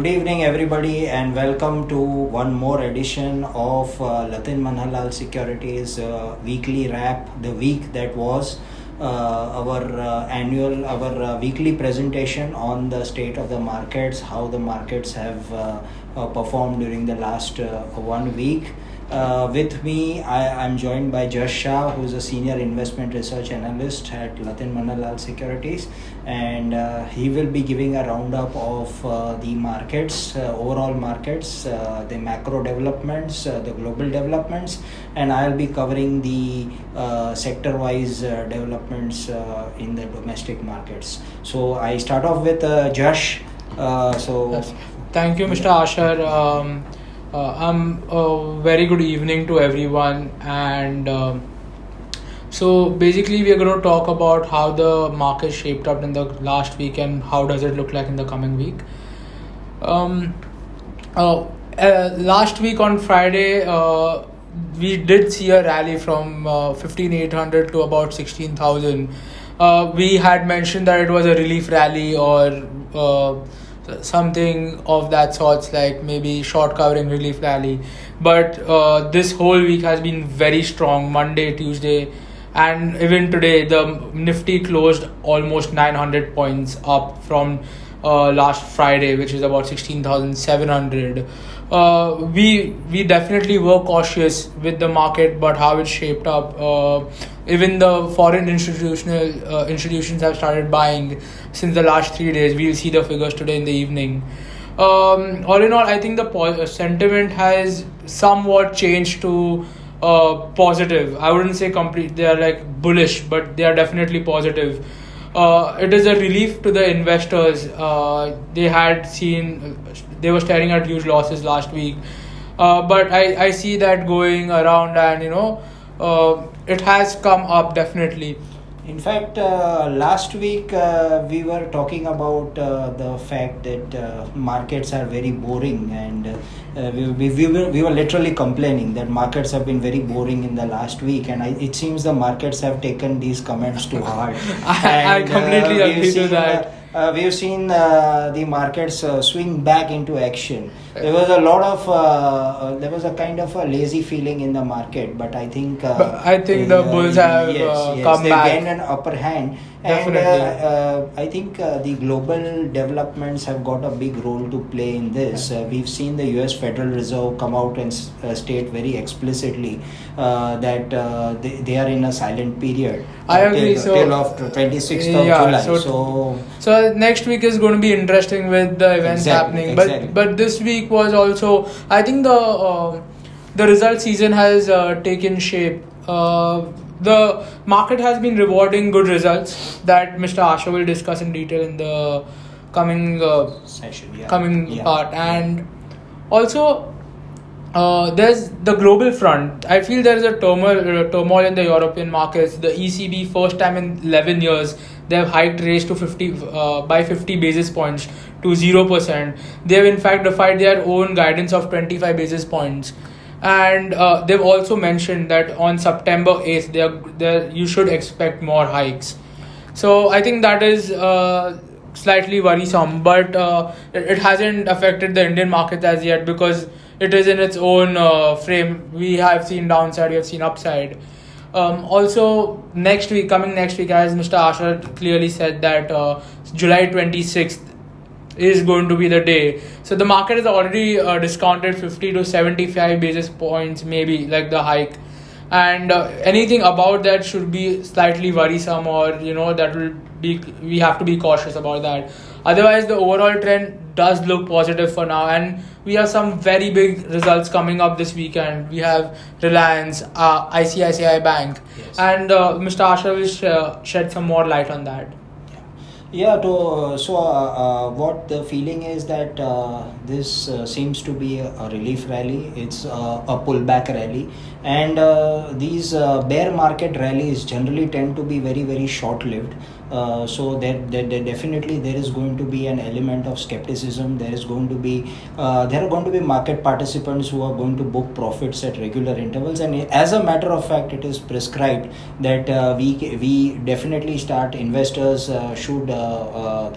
Good evening, everybody, and welcome to one more edition of Latin Manhalal Securities weekly wrap. The week that was our weekly presentation on the state of the markets, how the markets have performed during the last 1 week. With me, I am joined by Jash, who is a senior investment research analyst at Latin Manhalal Securities, and he will be giving a roundup of the markets, overall markets, the macro developments, the global developments, and I'll be covering the sector-wise developments in the domestic markets. So I start off with Jash. Yes. Thank you, Mr. Asher. Very good evening to everyone, and so basically we are going to talk about how the market shaped up in the last week and how does it look like in the coming week. Last week on Friday, we did see a rally from 15,800 to about 16,000. We had mentioned that it was a relief rally or something of that sorts, like maybe short covering relief rally, but this whole week has been very strong. Monday, Tuesday, and even today the Nifty closed almost 900 points up from last Friday, which is about 16,700. We definitely were cautious with the market, but how it shaped up, even the foreign institutions have started buying since the last 3 days. We'll see the figures today in the evening. All in all, I think the sentiment has somewhat changed to positive. I wouldn't say complete, they are like bullish, but they are definitely positive. It is a relief to the investors. They were staring at huge losses last week, but I see that going around, and it has come up definitely. In fact, last week we were talking about the fact that markets are very boring, and we were literally complaining that markets have been very boring in the last week, and it seems the markets have taken these comments to heart. I completely agree to that. We've seen the markets swing back into action. There was a kind of a lazy feeling in the market, but I think the bulls have come they back. gained an upper hand. Definitely. And I think the global developments have got a big role to play in this. We've seen the US Federal Reserve come out and state very explicitly that they are in a silent period. I agree. Till of 26th of July. So next week is going to be interesting with the events happening. Exactly. But this week was also, I think the result season has taken shape. The market has been rewarding good results that Mr. Asha will discuss in detail in the coming session, part. And also there's the global front. I feel there is a turmoil in the European markets. The ECB, first time in 11 years, they have hiked rates to 50 basis points to 0%. They have in fact defied their own guidance of 25 basis points. And they've also mentioned that on September 8th, you should expect more hikes. So I think that is slightly worrisome, but it hasn't affected the Indian market as yet because it is in its own frame. We have seen downside, we have seen upside. Also, coming next week, as Mr. Asher clearly said, that July 26th is going to be the day. So the market has already discounted 50 to 75 basis points, maybe, like the hike. And anything about that should be slightly worrisome, or we have to be cautious about that. Otherwise, the overall trend does look positive for now, and we have some very big results coming up this weekend. We have Reliance, ICICI Bank, yes. And Mr. Asha will shed some more light on that. What the feeling is that this seems to be a relief rally. It's a pullback rally, and these bear market rallies generally tend to be very, very short-lived. So there definitely there is going to be an element of skepticism. There are going to be market participants who are going to book profits at regular intervals, and as a matter of fact, it is prescribed that we definitely start investors should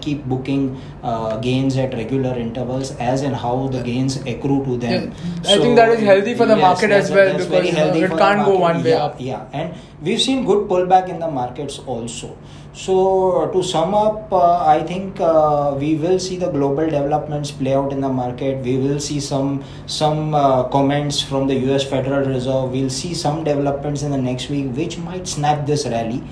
keep booking gains at regular intervals as and how the gains accrue to them. Yeah, I think that is healthy for the market as well, that's because very healthy it for can't the go market. one way Yeah, up. yeah, and we've seen good pullback in the markets also. So to sum up, I think we will see the global developments play out in the market. We will see some comments from the U.S. Federal Reserve. We'll see some developments in the next week, which might snap this rally.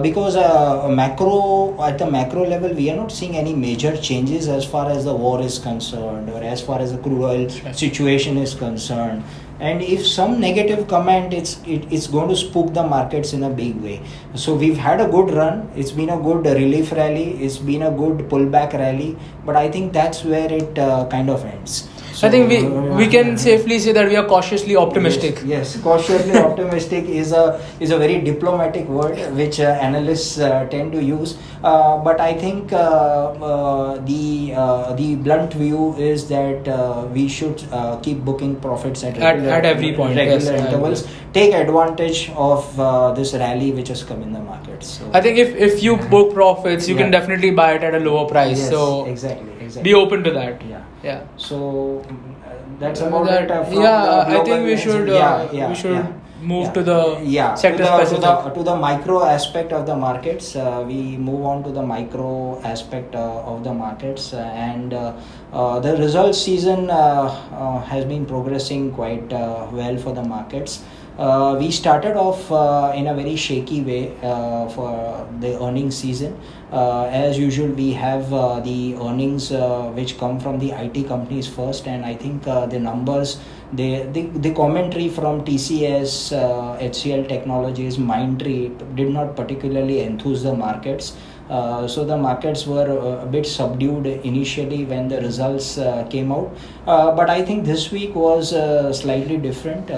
Because at the macro level, we are not seeing any major changes as far as the war is concerned, or as far as the crude oil situation is concerned. And if some negative comment, it's going to spook the markets in a big way. So we've had a good run. It's been a good relief rally. It's been a good pullback rally. But I think that's where it kind of ends. So, I think we can safely say that we are cautiously optimistic. Yes, cautiously optimistic is a very diplomatic word which analysts tend to use. But I think the blunt view is that we should keep booking profits at every point, regular yes, intervals. Take advantage of this rally which has come in the market. So I think if you book profits, you can definitely buy it at a lower price. Yes, so exactly. be open to that. Yeah. So that's about it. From I think we should move to the sector specific. To the micro aspect of the markets. We move on to the micro aspect of the markets, and the results season has been progressing quite well for the markets. We started off in a very shaky way for the earnings season. As usual, we have the earnings which come from the IT companies first, and I think the numbers, the commentary from TCS, HCL Technologies, Mindtree did not particularly enthuse the markets. So the markets were a bit subdued initially when the results came out, but I think this week was slightly different.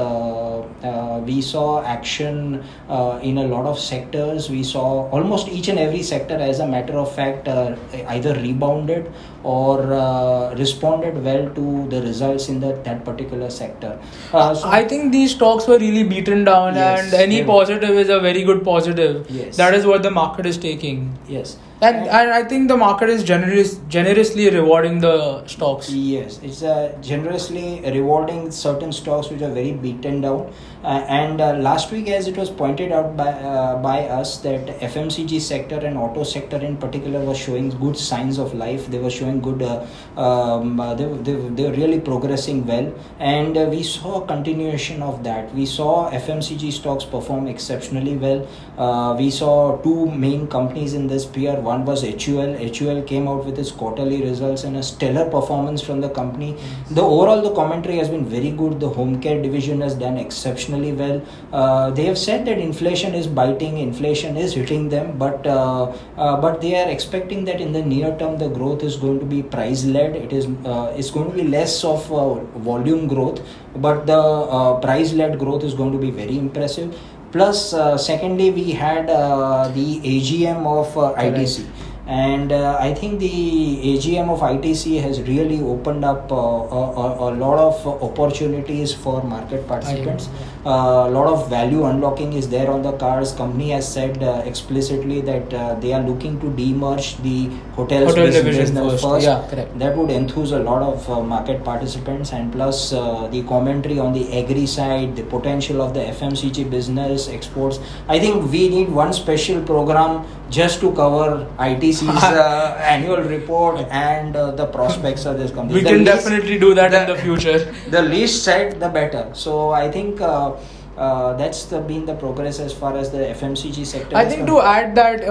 We saw action in a lot of sectors. We saw almost each and every sector, as a matter of fact, either rebounded or responded well to the results in that particular sector. So I think these stocks were really beaten down, and any positive is a very good positive. Yes. That is what the market is taking. Yes. And I think the market is generously rewarding the stocks. Yes, it's generously rewarding certain stocks which are very beaten down. And last week, as it was pointed out by us, that FMCG sector and auto sector in particular was showing good signs of life. They were showing good. They were really progressing well, and we saw a continuation of that. We saw FMCG stocks perform exceptionally well. We saw two main companies in this peer. One was HUL. HUL came out with its quarterly results and a stellar performance from the company. The commentary has been very good. The home care division has done exceptionally well. They have said that inflation is biting, inflation is hitting them, but they are expecting that in the near term the growth is going to be price led. It's going to be less of volume growth, but the price led growth is going to be very impressive. Plus, secondly, we had the AGM of ITC. And I think the AGM of ITC has really opened up a lot of opportunities for market participants. A lot of value unlocking is there on the cards. Company has said explicitly that they are looking to demerge the hotels business first. Yeah, correct. That would enthuse a lot of market participants, and plus the commentary on the agri side, the potential of the FMCG business, exports. I think we need one special program just to cover ITC's annual report and the prospects of this company. We can definitely do that in the future. The least said, the better. So I think that's been the progress as far as the FMCG sector. I think to add that,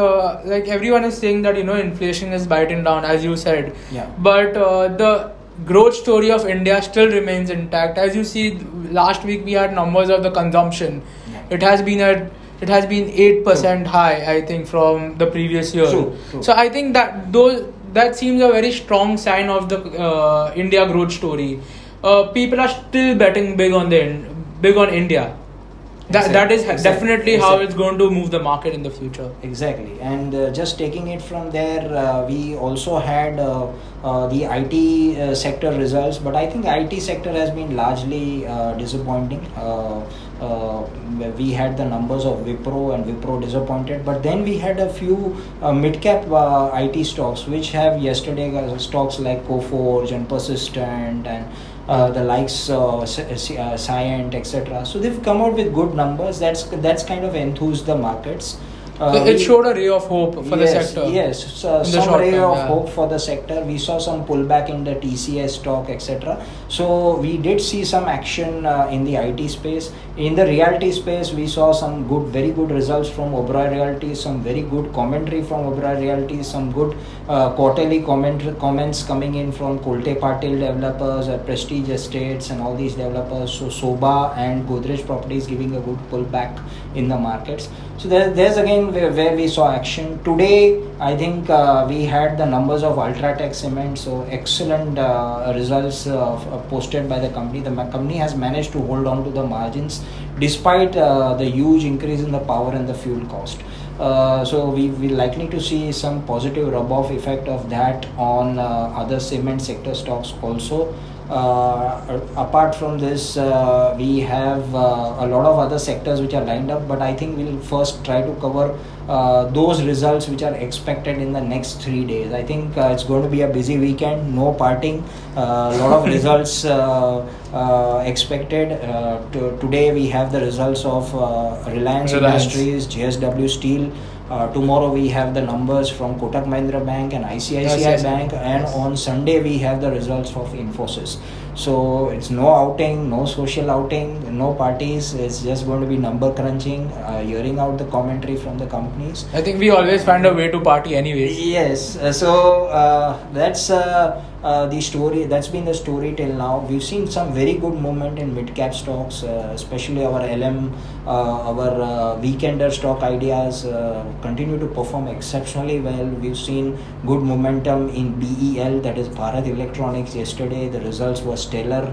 like everyone is saying that inflation is biting down, as you said. Yeah. But the growth story of India still remains intact. As you see, last week we had numbers of the consumption. Yeah. It has been 8% high, I think, from the previous year. True. So I think that seems a very strong sign of the India growth story. People are still betting big on India. That is definitely how Exactly. it's going to move the market in the future. Exactly, and just taking it from there, we also had the IT sector results, but I think IT sector has been largely disappointing. We had the numbers of Wipro, and Wipro disappointed, but then we had a few mid-cap IT stocks which have yesterday stocks like Coforge and Persistent and the likes Cyient, etc. So they've come out with good numbers. That's kind of enthused the markets. It showed a ray of hope for the Yes, sector. yes, so In the some short ray term, of yeah. hope for the sector. We saw some pullback in the TCS stock, etc. So we did see some action in the IT space. In the realty space, we saw some very good results from Oberoi Realty, some very good commentary from Oberoi Realty, some good quarterly comments coming in from Kolte Patil developers, Prestige Estates, and all these developers. So Soba and Godrej Properties giving a good pullback in the markets. So there's again where we saw action. Today, I think we had the numbers of Ultratech Cement. So excellent results posted by the company. The company has managed to hold on to the margins despite the huge increase in the power and the fuel cost. So we likely to see some positive rub-off effect of that on other cement sector stocks also. Apart from this, we have a lot of other sectors which are lined up, but I think we'll first try to cover those results which are expected in the next 3 days. I think it's going to be a busy weekend, no parting, a lot of results expected. Today we have the results of Reliance Industries, JSW Steel. Tomorrow we have the numbers from Kotak Mahindra Bank and ICICI Bank, and on Sunday we have the results of Infosys. So it's no outing, no social outing, no parties. It's just going to be number crunching, hearing out the commentary from the companies. I think we always find a way to party anyways. Yes, that's the story. That's been the story till now. We've seen some very good movement in mid-cap stocks, especially our LM, our weekender stock ideas continue to perform exceptionally well. We've seen good momentum in BEL, that is Bharat Electronics. Yesterday, the results were stellar.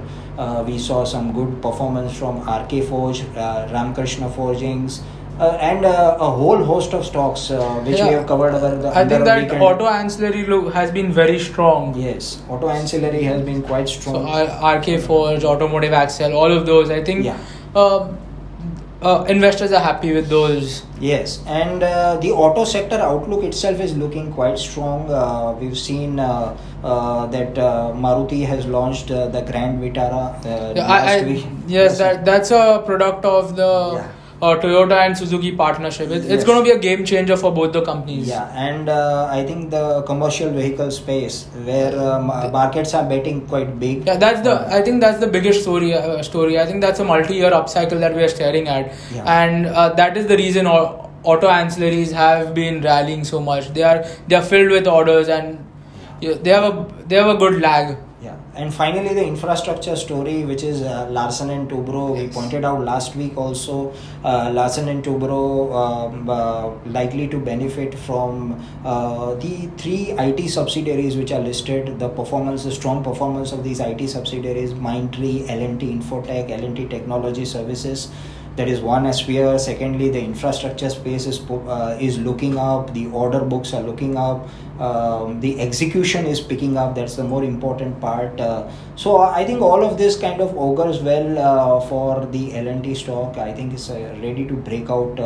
We saw some good performance from RK Forge, Ramkrishna Forgings. And a whole host of stocks which we have covered over the. I think that weekend. auto ancillary has been very strong. Yes, auto ancillary has been quite strong. So RK Forge, Automotive Axle, all of those. I think investors are happy with those. Yes, and the auto sector outlook itself is looking quite strong. We've seen that Maruti has launched the Grand Vitara last week. Yes, that's a product of the Toyota and Suzuki partnership. It's going to be a game changer for both the companies. Yeah, and I think the commercial vehicle space where markets are betting quite big. Yeah, I think that's the biggest story. I think that's a multi-year upcycle that we are staring at, and that is the reason auto ancillaries have been rallying so much. They are filled with orders, and they have a good lag. Yeah, and finally the infrastructure story, which is Larsen and Toubro. We pointed out last week also. Larsen and Toubro likely to benefit from the 3 IT subsidiaries which are listed. The strong performance of these IT subsidiaries: Mindtree, L&T Infotech, L&T Technology Services. That is one sphere. Secondly, the infrastructure space is looking up. The order books are looking up. The execution is picking up. That's the more important part. So I think all of this kind of augurs well for the L&T stock. I think it's ready to break out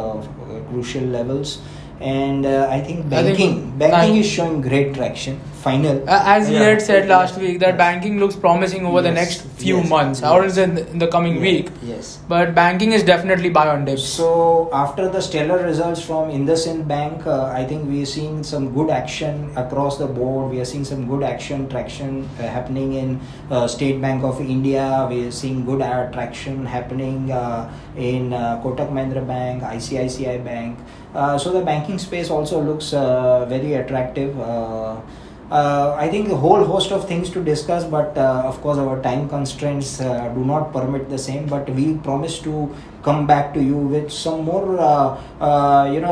crucial levels. And I think banking is showing great traction. As we had said last week, that banking looks promising over the next few months. I wouldn't say in the coming week. Yes. But banking is definitely buy on dips. So after the stellar results from IndusInd Bank, I think we are seeing some good action across the board. We are seeing some good traction happening in State Bank of India. We are seeing good traction happening in Kotak Mahindra Bank, ICICI Bank. So the banking space also looks very attractive. I think a whole host of things to discuss, but of course our time constraints do not permit the same. But we promise to come back to you with some more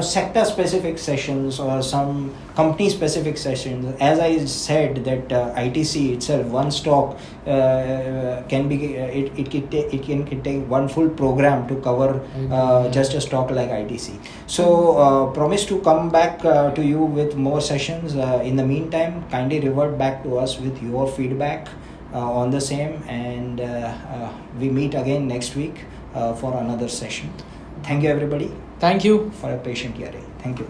sector specific sessions or some company specific sessions. As I said that ITC itself, one stock can be it can take one full program to cover just a stock like ITC. So promise to come back to you with more sessions. In the meantime, kindly revert back to us with your feedback on the same, and we meet again next week for another session. Thank you everybody Thank you. for a patient hearing. Thank you.